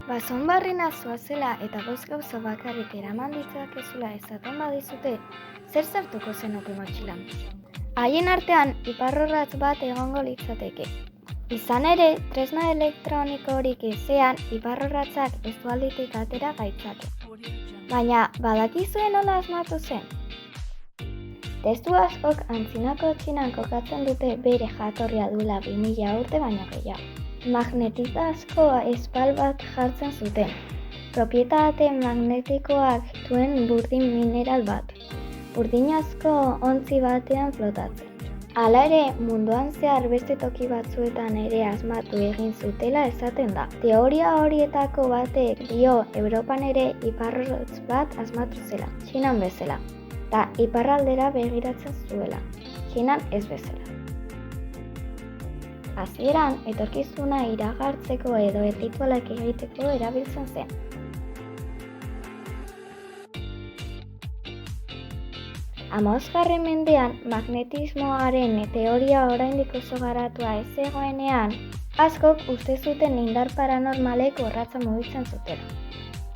Basonbarrena zoazela eta bost gauza bakarrik eraman ditzakezula esaten badizute, zer sartuko zenuke motxilan? Haien artean iparrorratz bat egongo litzateke. Izan ere, tresna elektronikorik ezean iparrorratzak ez du alditik atera gaitzake. Baina, badakizue nola asmatu zen? Testu askok antzinako Txinan kokatzen dute bere jatorria duela 2000 urte baino gehiago. Magnetizazko espal bat jartzen zuten. Propietate magnetikoak duen burdin mineral bat. Burdinazko ontzi batean flotatzen. Hala ere, munduan zehar beste toki batzuetan ere asmatu egin zutela esaten da. Teoria horietako batek dio Europan ere iparrorratz bat asmatu zela, Txinan bezala. Ta iparraldera begiratzen zuela, Txinan ez bezala. Hasieran, etorkizuna iragartzeko edo erritualak egiteko erabiltzen zen. Hamabosgarren mendean, magnetismoaren teoria oraindik oso garatua ez zegoenean, askok uste zuten indar paranormalek orratza mugitzen zutela.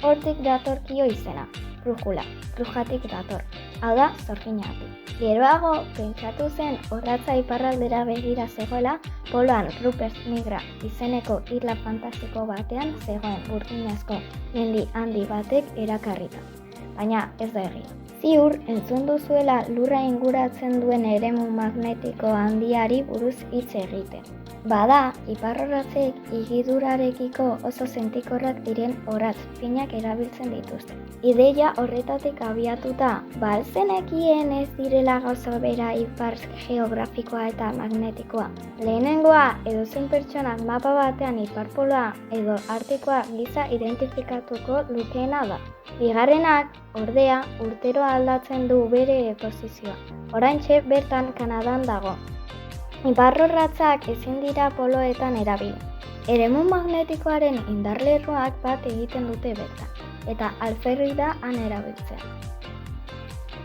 Hortik datorkio izena, brujula, brujatik dator, hau da, zorginatik. Geroago, pentsatu zen orratza iparraldera begira zegoela, poloan Rupert Nigra izeneko isla fantastiko batean zegoen burdinazko mendi handi batek erakarrita. Baina ez da egia. Ziur, entzun duzuela lurra inguratzen duen eremu magnetiko handiari buruz hitz egiten. Bada, iparrorratzek igidurarekiko oso sentikorrak diren orratz finak erabiltzen dituzte. Ideia horretatik abiatuta, al zenekien ez direla gauza bera ipar geografikoa eta magnetikoa. Lehenengoa, edozein pertsonak mapa batean iparpoloa edo artikoa gisa identifikatuko lukeena da. Bigarrenak, ordea, urtero aldatzen du bere posizioa. Oraintxe bertan Kanadan dago. Iparrorratzak ezin dira poloetan erabili. Eremu magnetikoaren indarlerroak bat egiten dute bertan, eta alferrik da han erabiltzea.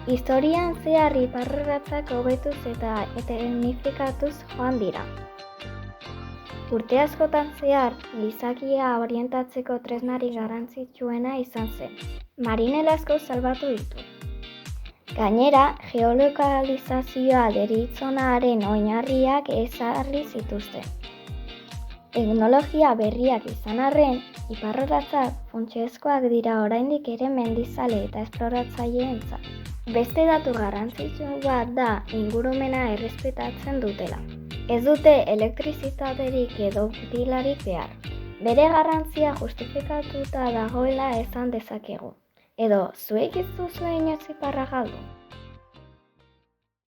Historian zehar iparrorratzak hobetuz eta etenifikatuz joan dira. Urte askotan zehar, gizakia orientatzeko tresnari garrantzitsuena izan zen. Marinel salbatu ditu. Gainera, geolokalizazioa deritzonaren oinarriak ezarri zituzten. Teknologia berriak izan arren, iparrorratzak funtsezkoak dira oraindik ere mendizale eta esploratzaileentzat. Beste datu garrantzitsu bat da ingurumena errespetatzen dutela. Ez dute elektrizitaterik edo pilarik behar. Bere garrantzia justifikatuta dagoela esan dezakegu. Edo, zuek ez duzue inoiz iparra galdu?